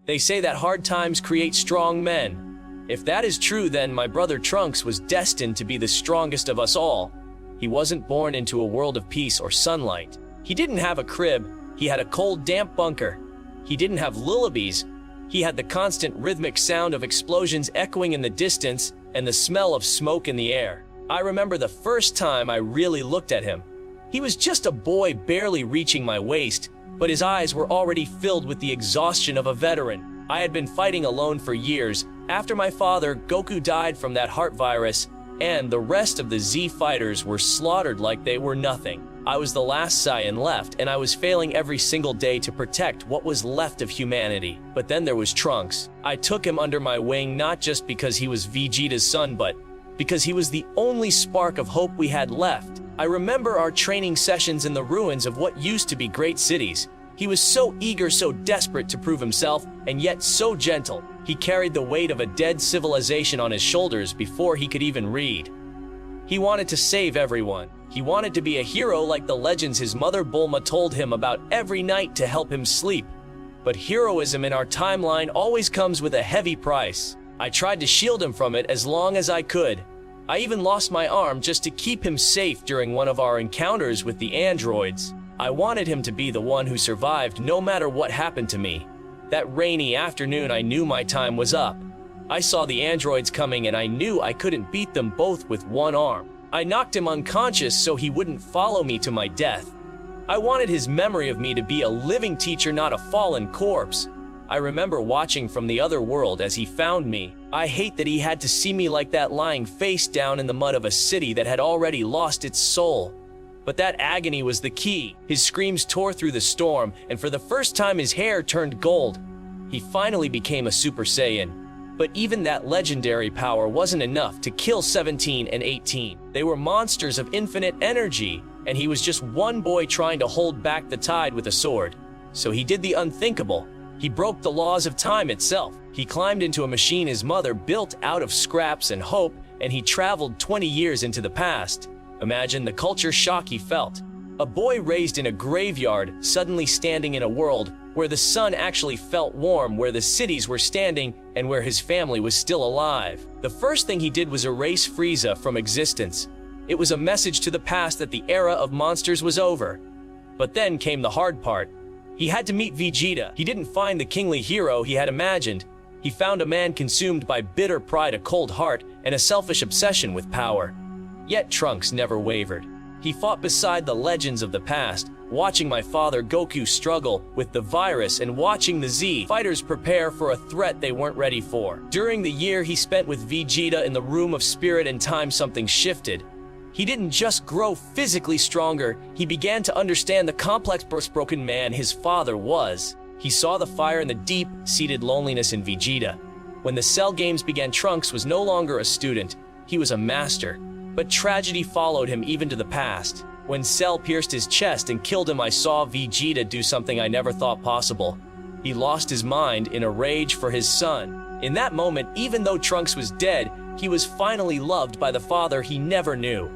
They say that hard times create strong men. If that is true, then my brother Trunks was destined to be the strongest of us all. He wasn't born into a world of peace or sunlight. He didn't have a crib, he had a cold, damp bunker. He didn't have lullabies, he had the constant rhythmic sound of explosions echoing in the distance and the smell of smoke in the air. I remember the first time I really looked at him. He was just a boy barely reaching my waist, but his eyes were already filled with the exhaustion of a veteran. I had been fighting alone for years. After my father, Goku, died from that heart virus, and the rest of the Z fighters were slaughtered like they were nothing. I was the last Saiyan left, and I was failing every single day to protect what was left of humanity. But then there was Trunks. I took him under my wing not just because he was Vegeta's son, but because he was the only spark of hope we had left. I remember our training sessions in the ruins of what used to be great cities. He was so eager, so desperate to prove himself, and yet so gentle. He carried the weight of a dead civilization on his shoulders before he could even read. He wanted to save everyone. He wanted to be a hero like the legends his mother Bulma told him about every night to help him sleep. But heroism in our timeline always comes with a heavy price. I tried to shield him from it as long as I could. I even lost my arm just to keep him safe during one of our encounters with the androids. I wanted him to be the one who survived no matter what happened to me. That rainy afternoon, I knew my time was up. I saw the androids coming and I knew I couldn't beat them both with one arm. I knocked him unconscious so he wouldn't follow me to my death. I wanted his memory of me to be a living teacher, not a fallen corpse. I remember watching from the other world as he found me. I hate that he had to see me like that, lying face down in the mud of a city that had already lost its soul. But that agony was the key. His screams tore through the storm, and for the first time his hair turned gold. He finally became a Super Saiyan. But even that legendary power wasn't enough to kill 17 and 18. They were monsters of infinite energy, and he was just one boy trying to hold back the tide with a sword. So he did the unthinkable. He broke the laws of time itself. He climbed into a machine his mother built out of scraps and hope, and he traveled 20 years into the past. Imagine the culture shock he felt. A boy raised in a graveyard, suddenly standing in a world where the sun actually felt warm, where the cities were standing, and where his family was still alive. The first thing he did was erase Frieza from existence. It was a message to the past that the era of monsters was over. But then came the hard part. He had to meet Vegeta. He didn't find the kingly hero he had imagined. He found a man consumed by bitter pride, a cold heart, and a selfish obsession with power. Yet Trunks never wavered. He fought beside the legends of the past, watching my father Goku struggle with the virus and watching the Z fighters prepare for a threat they weren't ready for. During the year he spent with Vegeta in the room of spirit and time, something shifted. He didn't just grow physically stronger, he began to understand the complex, broken man his father was. He saw the fire and the deep-seated loneliness in Vegeta. When the Cell games began, Trunks was no longer a student, he was a master. But tragedy followed him even to the past. When Cell pierced his chest and killed him, I saw Vegeta do something I never thought possible. He lost his mind in a rage for his son. In that moment, even though Trunks was dead, he was finally loved by the father he never knew.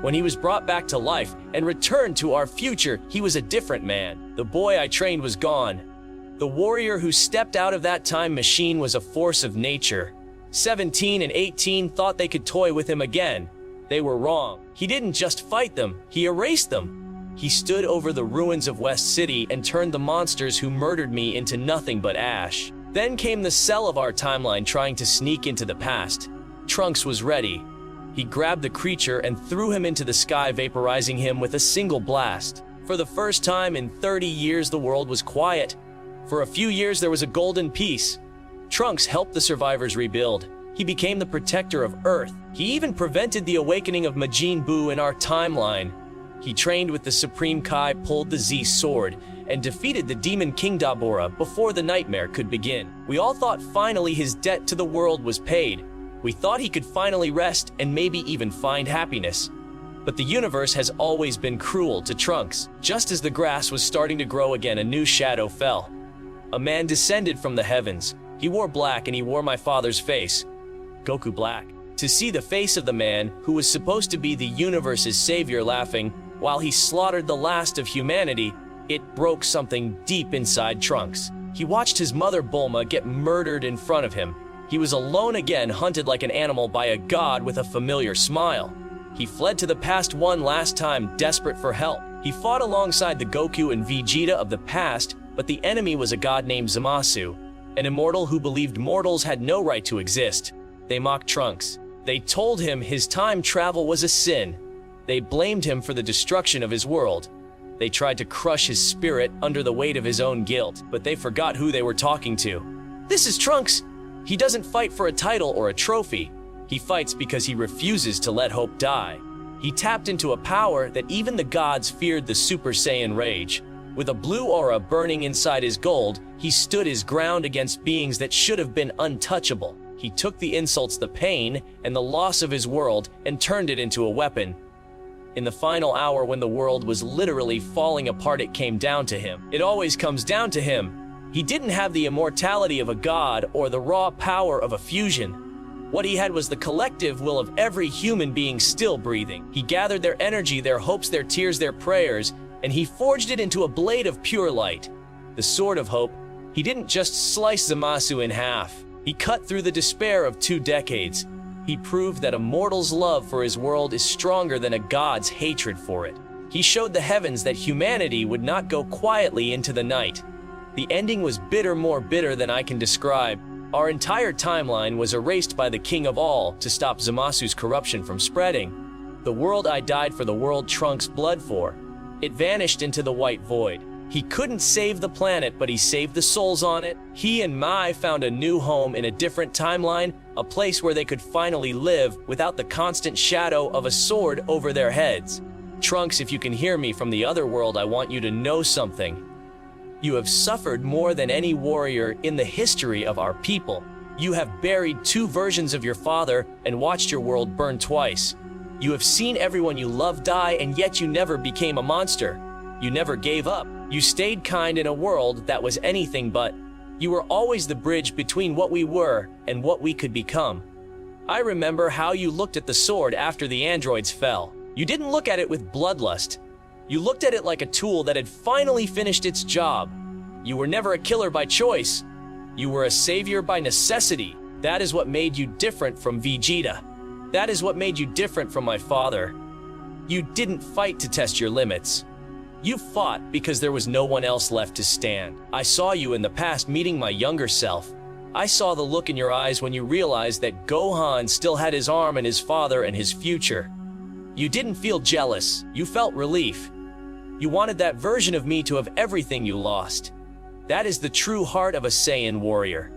When he was brought back to life and returned to our future, he was a different man. The boy I trained was gone. The warrior who stepped out of that time machine was a force of nature. 17 and 18 thought they could toy with him again. They were wrong. He didn't just fight them, he erased them. He stood over the ruins of West City and turned the monsters who murdered me into nothing but ash. Then came the Cell of our timeline trying to sneak into the past. Trunks was ready. He grabbed the creature and threw him into the sky, vaporizing him with a single blast. For the first time in 30 years, the world was quiet. For a few years, there was a golden peace. Trunks helped the survivors rebuild. He became the protector of Earth. He even prevented the awakening of Majin Buu in our timeline. He trained with the Supreme Kai, pulled the Z sword, and defeated the Demon King Dabura before the nightmare could begin. We all thought finally his debt to the world was paid. We thought he could finally rest and maybe even find happiness. But the universe has always been cruel to Trunks. Just as the grass was starting to grow again, a new shadow fell. A man descended from the heavens. He wore black and he wore my father's face. Goku Black. To see the face of the man who was supposed to be the universe's savior laughing while he slaughtered the last of humanity, it broke something deep inside Trunks. He watched his mother Bulma get murdered in front of him. He was alone again, hunted like an animal by a god with a familiar smile. He fled to the past one last time, desperate for help. He fought alongside the Goku and Vegeta of the past, but the enemy was a god named Zamasu, an immortal who believed mortals had no right to exist. They mocked Trunks. They told him his time travel was a sin. They blamed him for the destruction of his world. They tried to crush his spirit under the weight of his own guilt, but they forgot who they were talking to. This is Trunks. He doesn't fight for a title or a trophy. He fights because he refuses to let hope die. He tapped into a power that even the gods feared, the Super Saiyan rage. With a blue aura burning inside his gold, he stood his ground against beings that should have been untouchable. He took the insults, the pain, and the loss of his world and turned it into a weapon. In the final hour when the world was literally falling apart, it came down to him. It always comes down to him. He didn't have the immortality of a god or the raw power of a fusion. What he had was the collective will of every human being still breathing. He gathered their energy, their hopes, their tears, their prayers, and he forged it into a blade of pure light. The sword of hope. He didn't just slice Zamasu in half. He cut through the despair of 2 decades. He proved that a mortal's love for his world is stronger than a god's hatred for it. He showed the heavens that humanity would not go quietly into the night. The ending was bitter, more bitter than I can describe. Our entire timeline was erased by the King of All to stop Zamasu's corruption from spreading. The world I died for, the world Trunks bled for, it vanished into the white void. He couldn't save the planet, but he saved the souls on it. He and Mai found a new home in a different timeline, a place where they could finally live without the constant shadow of a sword over their heads. Trunks, if you can hear me from the other world, I want you to know something. You have suffered more than any warrior in the history of our people. You have buried 2 versions of your father and watched your world burn twice. You have seen everyone you love die, and yet you never became a monster. You never gave up. You stayed kind in a world that was anything but. You were always the bridge between what we were and what we could become. I remember how you looked at the sword after the androids fell. You didn't look at it with bloodlust. You looked at it like a tool that had finally finished its job. You were never a killer by choice. You were a savior by necessity. That is what made you different from Vegeta. That is what made you different from my father. You didn't fight to test your limits. You fought because there was no one else left to stand. I saw you in the past meeting my younger self. I saw the look in your eyes when you realized that Gohan still had his arm and his father and his future. You didn't feel jealous. You felt relief. You wanted that version of me to have everything you lost. That is the true heart of a Saiyan warrior.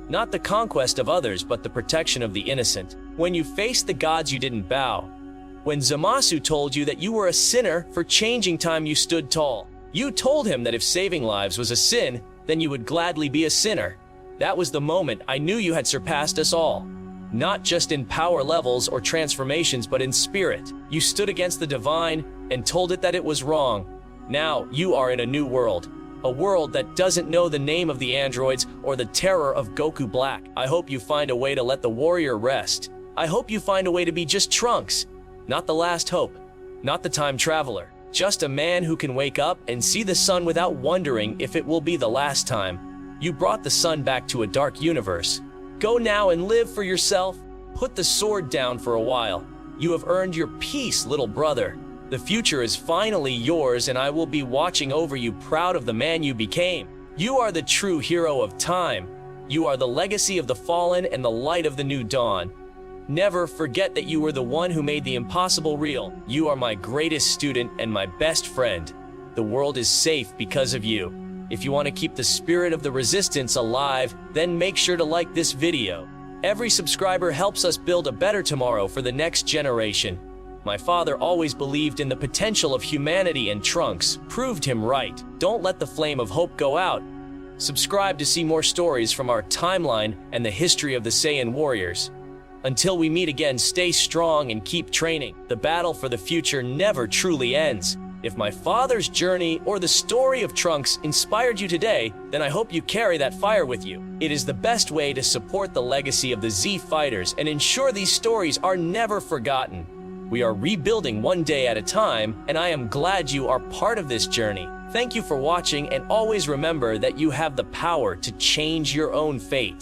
Not the conquest of others, but the protection of the innocent. When you faced the gods, you didn't bow. When Zamasu told you that you were a sinner for changing time, you stood tall. You told him that if saving lives was a sin, then you would gladly be a sinner. That was the moment I knew you had surpassed us all. Not just in power levels or transformations, but in spirit. You stood against the divine and told it that it was wrong. Now you are in a new world. A world that doesn't know the name of the androids or the terror of Goku Black. I hope you find a way to let the warrior rest. I hope you find a way to be just Trunks. Not the last hope, not the time traveler, just a man who can wake up and see the sun without wondering if it will be the last time. You brought the sun back to a dark universe. Go now and live for yourself. Put the sword down for a while. You have earned your peace, little brother. The future is finally yours, and I will be watching over you, proud of the man you became. You are the true hero of time. You are the legacy of the fallen and the light of the new dawn. Never forget that you were the one who made the impossible real. You are my greatest student and my best friend. The world is safe because of you. If you want to keep the spirit of the resistance alive, then make sure to like this video. Every subscriber helps us build a better tomorrow for the next generation. My father always believed in the potential of humanity, and Trunks proved him right. Don't let the flame of hope go out. Subscribe to see more stories from our timeline and the history of the Saiyan warriors. Until we meet again, stay strong and keep training. The battle for the future never truly ends. If my father's journey or the story of Trunks inspired you today, then I hope you carry that fire with you. It is the best way to support the legacy of the Z Fighters and ensure these stories are never forgotten. We are rebuilding one day at a time, and I am glad you are part of this journey. Thank you for watching, and always remember that you have the power to change your own fate.